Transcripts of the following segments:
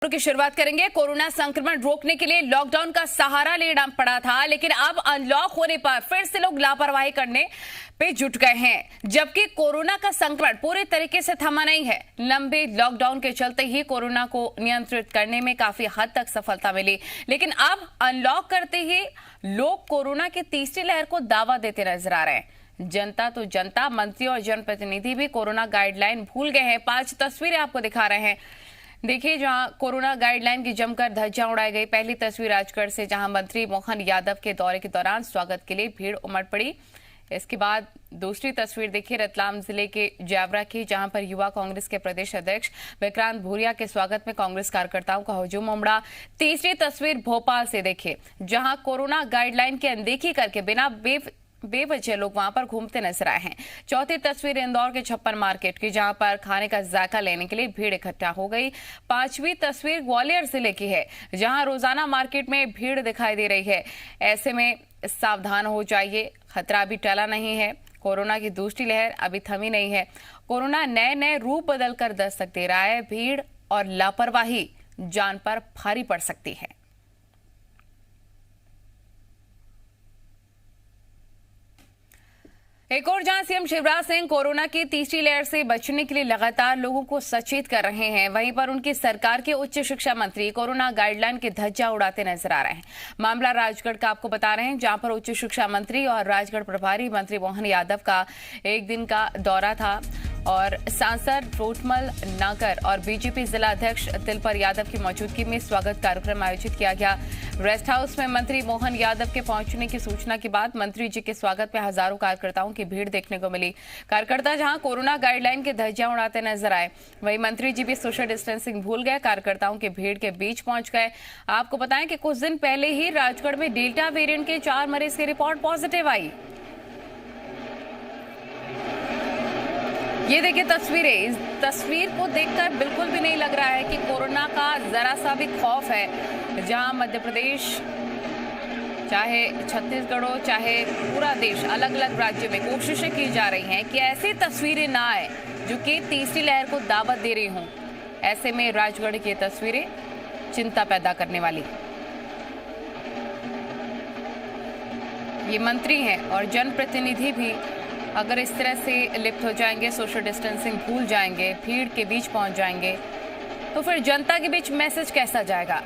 की शुरुआत करेंगे। कोरोना संक्रमण रोकने के लिए लॉकडाउन का सहारा लेना पड़ा था, लेकिन अब अनलॉक होने पर फिर से लोग लापरवाही करने पे जुट गए हैं। जबकि कोरोना का संक्रमण पूरे तरीके से थमा नहीं है। लंबे लॉकडाउन के चलते ही कोरोना को नियंत्रित करने में काफी हद तक सफलता मिली, लेकिन अब अनलॉक करते ही लोग कोरोना की तीसरी लहर को दावा देते नजर आ रहे हैं। जनता तो जनता, मंत्री और जनप्रतिनिधि भी कोरोना गाइडलाइन भूल गए हैं। 5 तस्वीरें आपको दिखा रहे हैं। देखिए, जहां कोरोना गाइडलाइन की जमकर धज्जियां उड़ाई गई। पहली तस्वीर राजगढ़ से, जहां मंत्री मोहन यादव के दौरे के दौरान स्वागत के लिए भीड़ उमड़ पड़ी। इसके बाद दूसरी तस्वीर देखिए रतलाम जिले के जावरा की, जहां पर युवा कांग्रेस के प्रदेश अध्यक्ष विक्रांत भूरिया के स्वागत में कांग्रेस कार्यकर्ताओं का हुजूम उमड़ा। तीसरी तस्वीर भोपाल से देखिए, जहां कोरोना गाइडलाइन की अनदेखी करके बिना बेवजह लोग वहां पर घूमते नजर आए हैं। चौथी तस्वीर इंदौर के छप्पन मार्केट की, जहां पर खाने का जायका लेने के लिए भीड़ इकट्ठा हो गई। 5वीं तस्वीर ग्वालियर जिले की है, जहां रोजाना मार्केट में भीड़ दिखाई दे रही है। ऐसे में सावधान हो जाइए, खतरा अभी टला नहीं है। कोरोना की दूसरी लहर अभी थमी नहीं है। कोरोना नए नए रूप बदलकर दस्तक दे रहा है। भीड़ और लापरवाही जान पर भारी पड़ सकती है। एक और जहां सीएम शिवराज सिंह कोरोना की तीसरी लहर से बचने के लिए लगातार लोगों को सचेत कर रहे हैं, वहीं पर उनकी सरकार के उच्च शिक्षा मंत्री कोरोना गाइडलाइन की धज्जियां उड़ाते नजर आ रहे हैं। मामला राजगढ़ का आपको बता रहे हैं, जहां पर उच्च शिक्षा मंत्री और राजगढ़ प्रभारी मंत्री मोहन यादव का एक दिन का दौरा था और सांसद रोटमल नागर और बीजेपी जिला अध्यक्ष तिलपर यादव की मौजूदगी में स्वागत कार्यक्रम आयोजित किया गया। रेस्ट हाउस में मंत्री मोहन यादव के पहुंचने की सूचना के बाद मंत्री जी के स्वागत में हजारों कार्यकर्ताओं की भीड़ देखने को मिली। कार्यकर्ता जहां कोरोना गाइडलाइन के धज्जियां उड़ाते नजर आए, वहीं मंत्री जी भी सोशल डिस्टेंसिंग भूल गए, कार्यकर्ताओं की भीड़ के बीच पहुंच गए। आपको बताएं कि कुछ दिन पहले ही राजगढ़ में डेल्टा वेरिएंट के 4 मरीज की रिपोर्ट पॉजिटिव आई। ये देखिए तस्वीरें, इस तस्वीर को देखकर बिल्कुल भी नहीं लग रहा है कि कोरोना का जरा सा भी खौफ है। जहां मध्य प्रदेश, चाहे छत्तीसगढ़ हो, चाहे पूरा देश, अलग अलग राज्यों में कोशिशें की जा रही हैं कि ऐसी तस्वीरें ना आए जो कि तीसरी लहर को दावत दे रही हों। ऐसे में राजगढ़ की तस्वीरें चिंता पैदा करने वाली। ये मंत्री हैं और जनप्रतिनिधि भी अगर इस तरह से लिप्त हो जाएंगे, सोशल डिस्टेंसिंग भूल जाएंगे, भीड़ के बीच पहुंच जाएंगे, तो फिर जनता के बीच मैसेज कैसा जाएगा?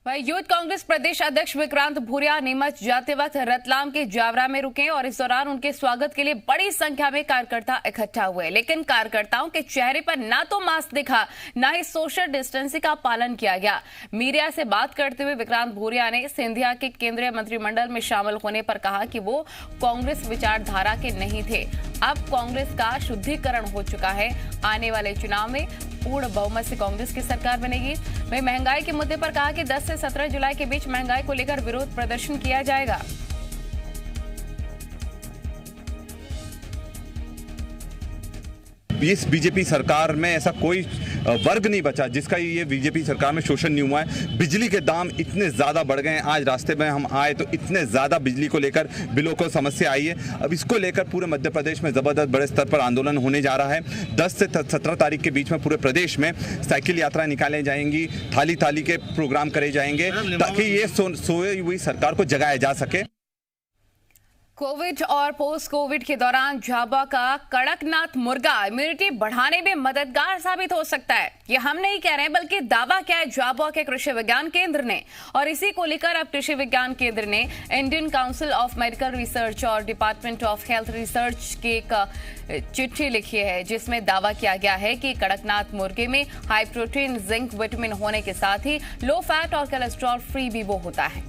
वहीं यूथ कांग्रेस प्रदेश अध्यक्ष विक्रांत भूरिया नीमच जाते वक्त रतलाम के जावरा में रुके और इस दौरान उनके स्वागत के लिए बड़ी संख्या में कार्यकर्ता इकट्ठा हुए, लेकिन कार्यकर्ताओं के चेहरे पर ना तो मास्क दिखा, ना ही सोशल डिस्टेंसिंग का पालन किया गया। मीडिया से बात करते हुए विक्रांत भूरिया ने सिंधिया के केंद्रीय मंत्रिमंडल में शामिल होने पर कहा कि वो कांग्रेस विचारधारा के नहीं थे। अब कांग्रेस का शुद्धिकरण हो चुका है। आने वाले चुनाव में पूर्ण बहुमत से कांग्रेस की सरकार बनेगी। वहीं महंगाई के मुद्दे पर कहा कि 10 से 17 जुलाई के बीच महंगाई को लेकर विरोध प्रदर्शन किया जाएगा। 20 बीजेपी सरकार में ऐसा कोई वर्ग नहीं बचा जिसका ये बीजेपी सरकार में शोषण नहीं हुआ है। बिजली के दाम इतने ज़्यादा बढ़ गए हैं, आज रास्ते में हम आए तो इतने ज़्यादा बिजली को लेकर बिलों को समस्या आई है। अब इसको लेकर पूरे मध्य प्रदेश में ज़बरदस्त बड़े स्तर पर आंदोलन होने जा रहा है। 10 से 17 तारीख के बीच में पूरे प्रदेश में साइकिल यात्रा निकाले जाएंगी, थाली थाली के प्रोग्राम करे जाएंगे ताकि ये सोई हुई सरकार को जगाया जा सके। कोविड और पोस्ट कोविड के दौरान झाबुआ का कड़कनाथ मुर्गा इम्यूनिटी बढ़ाने में मददगार साबित हो सकता है। ये हम नहीं कह रहे हैं, बल्कि दावा किया है झाबुआ के कृषि विज्ञान केंद्र ने। और इसी को लेकर अब कृषि विज्ञान केंद्र ने Indian council of medical research और डिपार्टमेंट ऑफ हेल्थ रिसर्च की एक चिट्ठी लिखी है, जिसमें दावा किया गया है कि कड़कनाथ मुर्गे में हाई प्रोटीन, जिंक, विटामिन होने के साथ ही लो फैट और कोलेस्ट्रॉल फ्री भी वो होता है।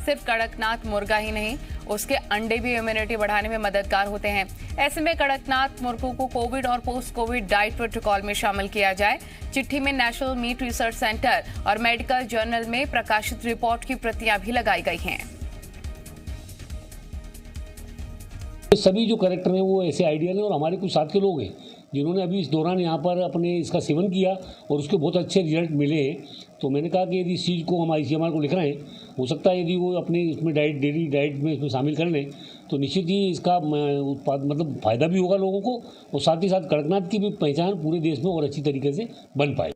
सिर्फ कड़कनाथ मुर्गा ही नहीं, उसके अंडे भी इम्यूनिटी बढ़ाने में मददगार होते हैं। ऐसे में कड़कनाथ मुर्गों को कोविड और पोस्ट कोविड डाइट प्रोटोकॉल में शामिल किया जाए। चिट्ठी में नेशनल मीट रिसर्च सेंटर और मेडिकल जर्नल में प्रकाशित रिपोर्ट की प्रतियां भी लगाई गई हैं। सभी जो करेक्टर हैं वो ऐसे आइडियल हैं और हमारे कुछ साथ के लोग हैं जिन्होंने अभी इस दौरान यहाँ पर अपने इसका सेवन किया और उसके बहुत अच्छे रिजल्ट मिले हैं। तो मैंने कहा कि यदि इस चीज़ को हम ICMR को लिख रहे हैं, हो सकता है यदि वो अपने इसमें डेली डाइट में इसमें शामिल कर लें तो निश्चित ही इसका उत्पाद मतलब फ़ायदा भी होगा लोगों को और साथ ही साथ कड़कनाथ की भी पहचान पूरे देश में और अच्छी तरीके से बन पाए।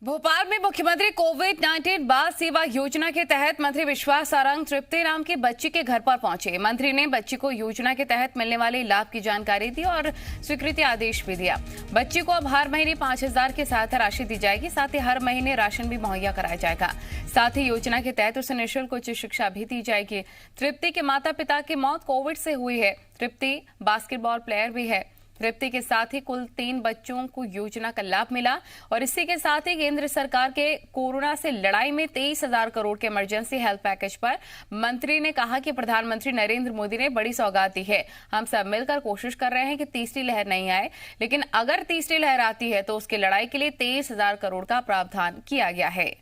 भोपाल में मुख्यमंत्री कोविड-19 बाल सेवा योजना के तहत मंत्री विश्वास सारंग तृप्ति नाम की बच्ची के घर पर पहुंचे। मंत्री ने बच्ची को योजना के तहत मिलने वाले लाभ की जानकारी दी और स्वीकृति आदेश भी दिया। बच्ची को अब हर महीने 5,000 की सहायता राशि दी जाएगी, साथ ही हर महीने राशन भी मुहैया कराया जाएगा। साथ ही योजना के तहत उसे निःशुल्क उच्च शिक्षा भी दी जाएगी। तृप्ति के माता पिता की मौत कोविड से हुई है। तृप्ति बास्केटबॉल प्लेयर भी है। तृप्ति के साथ ही कुल 3 बच्चों को योजना का लाभ मिला और इसी के साथ ही केंद्र सरकार के कोरोना से लड़ाई में 23,000 करोड़ के इमरजेंसी हेल्थ पैकेज पर मंत्री ने कहा कि प्रधानमंत्री नरेंद्र मोदी ने बड़ी सौगात दी है। हम सब मिलकर कोशिश कर रहे हैं कि तीसरी लहर नहीं आए, लेकिन अगर तीसरी लहर आती है तो उसकी लड़ाई के लिए 23,000 करोड़ का प्रावधान किया गया है।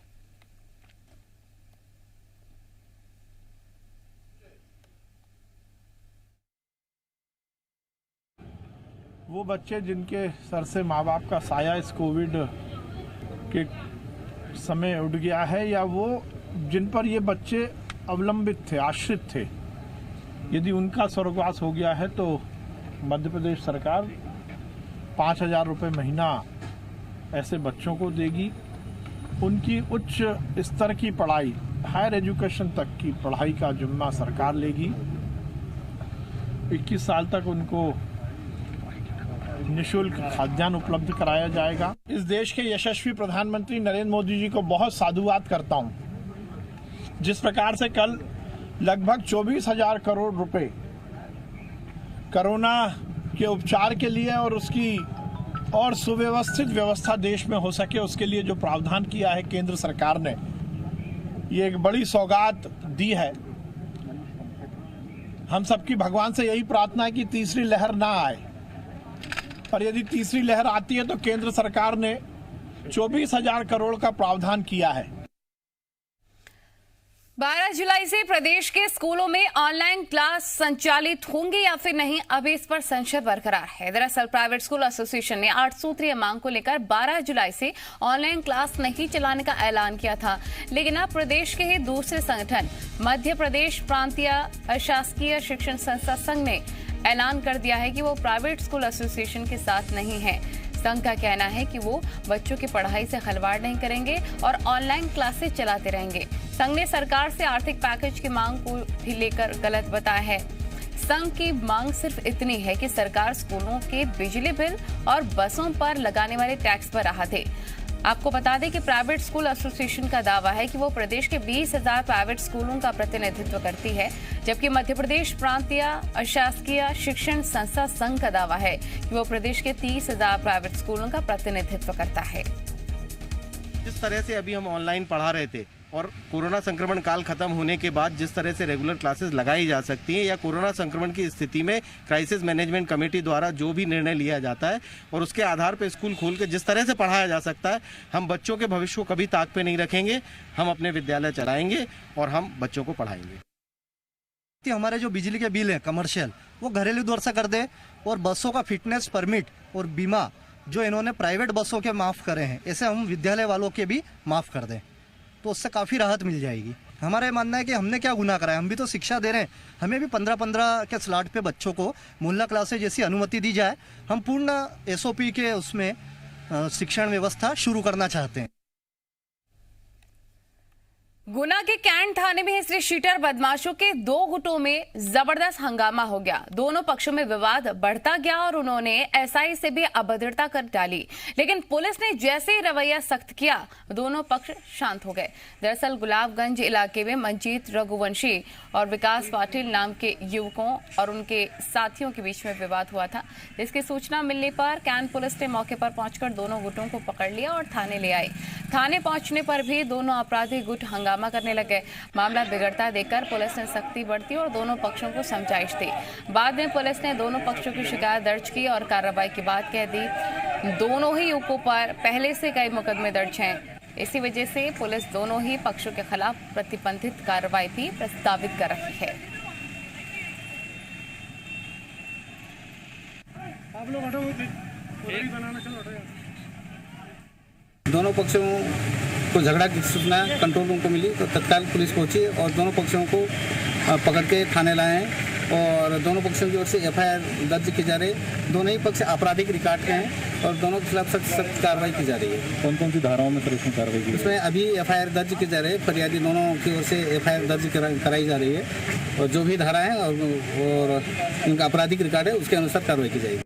वो बच्चे जिनके सर से माँ बाप का साया इस कोविड के समय उड़ गया है, या वो जिन पर ये बच्चे अवलंबित थे, आश्रित थे, यदि उनका स्वर्गवास हो गया है तो मध्य प्रदेश सरकार 5,000 रुपये महीना ऐसे बच्चों को देगी। उनकी उच्च स्तर की पढ़ाई, हायर एजुकेशन तक की पढ़ाई का जिम्मा सरकार लेगी। 21 साल तक उनको निःशुल्क खाद्यान्न उपलब्ध कराया जाएगा। इस देश के यशस्वी प्रधानमंत्री नरेंद्र मोदी जी को बहुत साधुवाद करता हूं। जिस प्रकार से कल लगभग 24,000 करोड़ रुपए कोरोना के उपचार के लिए और उसकी और सुव्यवस्थित व्यवस्था देश में हो सके उसके लिए जो प्रावधान किया है केंद्र सरकार ने, ये एक बड़ी सौगात दी है। हम सबकी भगवान से यही प्रार्थना है कि तीसरी लहर ना आए, पर यदि तीसरी लहर आती है तो केंद्र सरकार ने 24,000 करोड़ का प्रावधान किया है। 12 जुलाई से प्रदेश के स्कूलों में ऑनलाइन क्लास संचालित होंगी या फिर नहीं, अभी इस पर संशय बरकरार है। दरअसल प्राइवेट स्कूल एसोसिएशन ने 8 सूत्रीय मांग को लेकर 12 जुलाई से ऑनलाइन क्लास नहीं चलाने का ऐलान किया था, लेकिन अब प्रदेश के ही दूसरे संगठन मध्य प्रदेश प्रांतीय अशासकीय शिक्षण संस्था संघ ने ऐलान कर दिया है कि वो प्राइवेट स्कूल एसोसिएशन के साथ नहीं है। संघ का कहना है कि वो बच्चों की पढ़ाई से खिलवाड़ नहीं करेंगे और ऑनलाइन क्लासेस चलाते रहेंगे। संघ ने सरकार से आर्थिक पैकेज की मांग को भी लेकर गलत बताया है। संघ की मांग सिर्फ इतनी है कि सरकार स्कूलों के बिजली बिल और बसों पर लगाने वाले टैक्स पर राहत दे। आपको बता दें कि प्राइवेट स्कूल एसोसिएशन का दावा है कि वो प्रदेश के 20,000 प्राइवेट स्कूलों का प्रतिनिधित्व करती है, जबकि मध्य प्रदेश प्रांतीय अशासकीय शिक्षण संस्था संघ का दावा है कि वो प्रदेश के 30,000 प्राइवेट स्कूलों का प्रतिनिधित्व करता है। जिस तरह से अभी हम ऑनलाइन पढ़ा रहे थे और कोरोना संक्रमण काल खत्म होने के बाद जिस तरह से रेगुलर क्लासेस लगाई जा सकती हैं, या कोरोना संक्रमण की स्थिति में क्राइसिस मैनेजमेंट कमेटी द्वारा जो भी निर्णय लिया जाता है और उसके आधार पर स्कूल खोल के जिस तरह से पढ़ाया जा सकता है, हम बच्चों के भविष्य को कभी ताक पे नहीं रखेंगे। हम अपने विद्यालय चलाएंगे और हम बच्चों को पढ़ाएंगे। हमारे जो बिजली के बिल हैं कमर्शियल, वो घरेलू दौर से कर दें और बसों का फिटनेस परमिट और बीमा जो इन्होंने प्राइवेट बसों के माफ़ करे हैं, ऐसे हम विद्यालय वालों के भी माफ़ कर दें, तो उससे काफ़ी राहत मिल जाएगी। हमारा मानना है कि हमने क्या गुनाह करा है, हम भी तो शिक्षा दे रहे हैं, हमें भी 15-15 के स्लॉट पे बच्चों को मोहल्ला क्लासेज जैसी अनुमति दी जाए। हम पूर्ण SOP के उसमें शिक्षण व्यवस्था शुरू करना चाहते हैं। गुना के कैंट थाने में हिस्ट्री शीटर बदमाशों के 2 गुटों में जबरदस्त हंगामा हो गया। दोनों पक्षों में विवाद बढ़ता गया और उन्होंने SI से भी अभद्रता कर डाली, लेकिन पुलिस ने जैसे ही रवैया सख्त किया, दोनों पक्ष शांत हो गए। दरअसल गुलाबगंज इलाके में मंजीत रघुवंशी और विकास पाटिल नाम के युवकों और उनके साथियों के बीच में विवाद हुआ था। इसकी सूचना मिलने पर कैंट पुलिस ने मौके पर पहुंचकर दोनों गुटों को पकड़ लिया और थाने ले आई। थाने पहुंचने पर भी दोनों अपराधी गुट हंगामा करने लगे। मामला बिगड़ता देखकर पुलिस ने सख्ती बरती और दोनों पक्षों को समझाइश दी। बाद में पुलिस ने दोनों पक्षों की शिकायत दर्ज की और कार्रवाई की बात कह दी। दोनों ही युवकों पर पहले से कई मुकदमे दर्ज हैं। इसी वजह से पुलिस दोनों ही पक्षों के खिलाफ प्रतिबंधित कार्रवाई भी प्रस्तावित कर रही है। दोनों पक्षों को झगड़ा की सूचना कंट्रोल रूम को मिली तो तत्काल पुलिस पहुंची और दोनों पक्षों को पकड़ के थाने लाए हैं और दोनों पक्षों की ओर से एफआईआर दर्ज की जा रही है। दोनों ही पक्ष आपराधिक रिकॉर्ड के हैं और दोनों के खिलाफ सख्त कार्रवाई की जा रही है। कौन कौन सी धाराओं में सर इसमें कार्रवाई की? इसमें अभी एफआईआर दर्ज की जा रही है। फरियादी दोनों की ओर से एफआईआर दर्ज कराई जा रही है और जो भी धारा है और उनका आपराधिक रिकॉर्ड है उसके अनुसार कार्रवाई की जाएगी।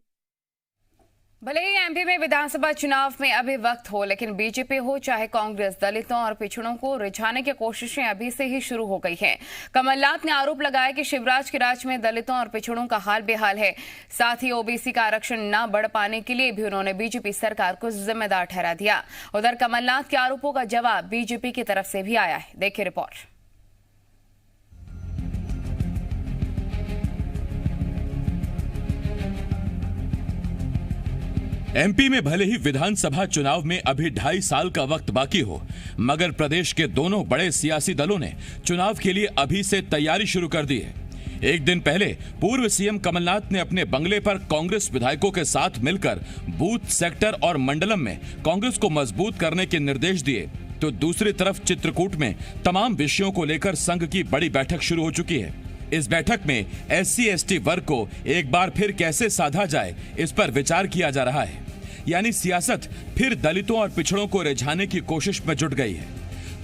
भले ही एमपी में विधानसभा चुनाव में अभी वक्त हो, लेकिन बीजेपी हो चाहे कांग्रेस, दलितों और पिछड़ों को रिझाने की कोशिशें अभी से ही शुरू हो गई हैं। कमलनाथ ने आरोप लगाया कि शिवराज के राज में दलितों और पिछड़ों का हाल बेहाल है। साथ ही ओबीसी का आरक्षण न बढ़ पाने के लिए भी उन्होंने बीजेपी सरकार को जिम्मेदार ठहरा दिया। उधर कमलनाथ के आरोपों का जवाब बीजेपी की तरफ से भी आया है। देखिए रिपोर्ट। एमपी में भले ही विधानसभा चुनाव में अभी 2.5 साल का वक्त बाकी हो, मगर प्रदेश के दोनों बड़े सियासी दलों ने चुनाव के लिए अभी से तैयारी शुरू कर दी है। एक दिन पहले पूर्व सीएम कमलनाथ ने अपने बंगले पर कांग्रेस विधायकों के साथ मिलकर बूथ, सेक्टर और मंडलम में कांग्रेस को मजबूत करने के निर्देश दिए, तो दूसरी तरफ चित्रकूट में तमाम विषयों को लेकर संघ की बड़ी बैठक शुरू हो चुकी है। इस बैठक में SC/ST वर्ग को एक बार फिर कैसे साधा जाए, इस पर विचार किया जा रहा है। यानी सियासत फिर दलितों और पिछड़ों को रिझाने की कोशिश में जुट गई है।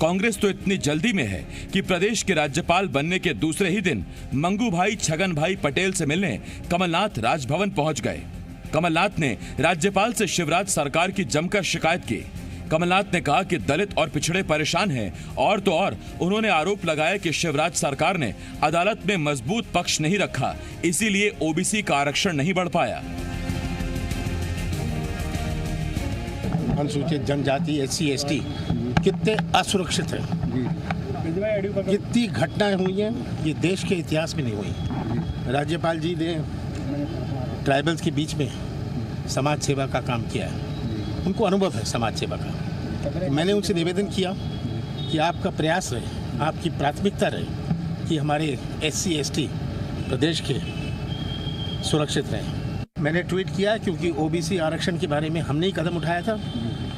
कांग्रेस तो इतनी जल्दी में है कि प्रदेश के राज्यपाल बनने के दूसरे ही दिन मंगू भाई छगन भाई पटेल से मिलने कमलनाथ राजभवन पहुंच गए। कमलनाथ ने राज्यपाल से शिवराज सरकार की जमकर शिकायत की। कमलनाथ ने कहा कि दलित और पिछड़े परेशान हैं और तो और उन्होंने आरोप लगाया कि शिवराज सरकार ने अदालत में मजबूत पक्ष नहीं रखा, इसीलिए ओबीसी का आरक्षण नहीं बढ़ पाया। अनुसूचित जनजाति SC/ST कितने असुरक्षित हैं। कितनी घटनाएं हुई हैं ये देश के इतिहास में नहीं हुई। राज्यपाल जी ने ट्राइबल्स के बीच में समाज सेवा का काम किया है, उनको अनुभव है समाज सेवा का। मैंने उनसे निवेदन किया कि आपका प्रयास रहे, आपकी प्राथमिकता रहे कि हमारे SC/ST प्रदेश के सुरक्षित रहें। मैंने ट्वीट किया क्योंकि ओबीसी आरक्षण के बारे में हमने ही कदम उठाया था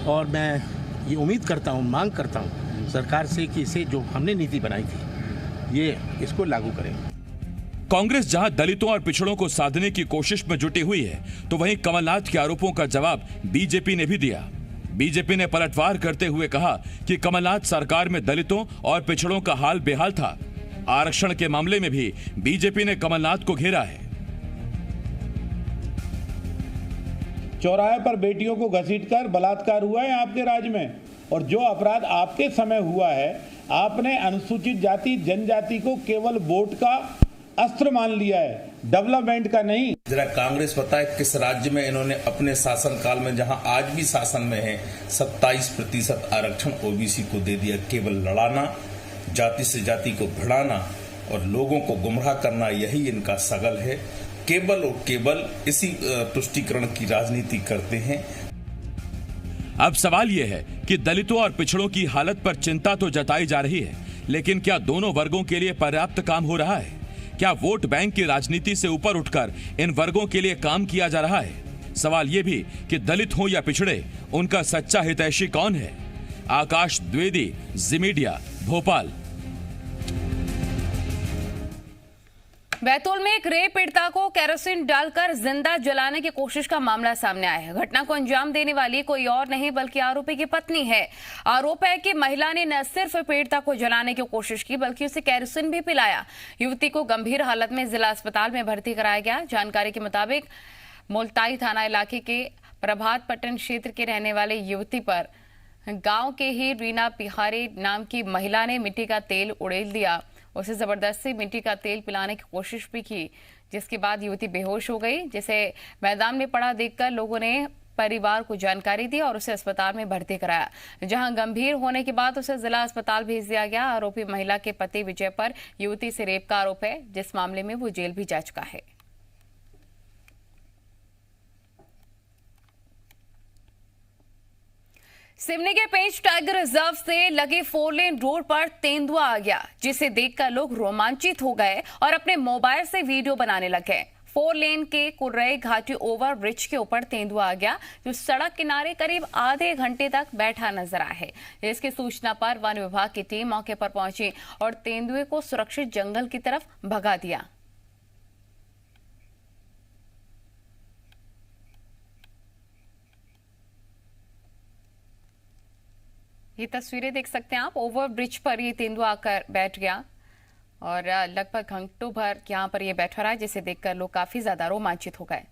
और मैं ये उम्मीद करता हूँ, मांग करता हूँ सरकार से कि इसे जो हमने नीति बनाई थी ये इसको लागू करें। कांग्रेस जहां दलितों और पिछड़ों को साधने की कोशिश में जुटी हुई है, तो वहीं कमलनाथ के आरोपों का जवाब बीजेपी ने भी दिया। बीजेपी ने पलटवार करते हुए कहा कि कमलनाथ सरकार में दलितों और पिछड़ों का हाल बेहाल था। आरक्षण के मामले में भी बीजेपी ने कमलनाथ को घेरा है। चौराहे पर बेटियों को घसीटकर बलात्कार हुआ है आपके राज्य में, और जो अपराध आपके समय हुआ है, आपने अनुसूचित जाति जनजाति को केवल वोट का अस्त्र मान लिया है, डेवलपमेंट का नहीं। जरा कांग्रेस बताए किस राज्य में इन्होंने अपने शासन काल में, जहां आज भी शासन में है, 27% आरक्षण ओबीसी को दे दिया। केवल लड़ाना, जाति से जाति को भिड़ाना और लोगों को गुमराह करना, यही इनका सगल है। केवल और केवल इसी तुष्टीकरण की राजनीति करते हैं। अब सवाल यह है कि दलितों और पिछड़ों की हालत पर चिंता तो जताई जा रही है, लेकिन क्या दोनों वर्गों के लिए पर्याप्त काम हो रहा है? क्या वोट बैंक की राजनीति से ऊपर उठकर इन वर्गों के लिए काम किया जा रहा है? सवाल यह भी कि दलित हो या पिछड़े, उनका सच्चा हितैषी कौन है? आकाश द्विवेदी, जी मीडिया, भोपाल। बैतूल में एक रेप पीड़िता को केरोसिन डालकर जिंदा जलाने की कोशिश का मामला सामने आया है। घटना को अंजाम देने वाली कोई और नहीं बल्कि आरोपी की पत्नी है। आरोप है कि महिला ने न सिर्फ पीड़िता को जलाने की कोशिश की बल्कि उसे केरोसिन भी पिलाया। युवती को गंभीर हालत में जिला अस्पताल में भर्ती कराया गया। जानकारी के मुताबिक मुल्ताई थाना इलाके के प्रभात पट्टन क्षेत्र के रहने वाले युवती पर गांव के ही रीना पिहारी नाम की महिला ने मिट्टी का तेल उड़ेल दिया। उसे जबरदस्ती मिट्टी का तेल पिलाने की कोशिश भी की, जिसके बाद युवती बेहोश हो गई, जिसे मैदान में पड़ा देखकर लोगों ने परिवार को जानकारी दी और उसे अस्पताल में भर्ती कराया, जहां गंभीर होने के बाद उसे जिला अस्पताल भेज दिया गया। आरोपी महिला के पति विजय पर युवती से रेप का आरोप है, जिस मामले में वो जेल भी जा चुका है। सिवनी के पेंच टाइगर रिजर्व से लगे 4 लेन रोड पर तेंदुआ आ गया, जिसे देखकर लोग रोमांचित हो गए और अपने मोबाइल से वीडियो बनाने लगे। 4 लेन के कुर्रई घाटी ओवर ब्रिज के ऊपर तेंदुआ आ गया, जो सड़क किनारे करीब आधे घंटे तक बैठा नजर आया है। इसकी सूचना पर वन विभाग की टीम मौके पर पहुंची और तेंदुए को सुरक्षित जंगल की तरफ भगा दिया। ये तस्वीरें देख सकते हैं आप, ओवर ब्रिज पर ये तेंदुआ आकर बैठ गया और लगभग घंटों भर यहाँ पर ये बैठा रहा, जिसे देखकर लोग काफी ज्यादा रोमांचित हो गए।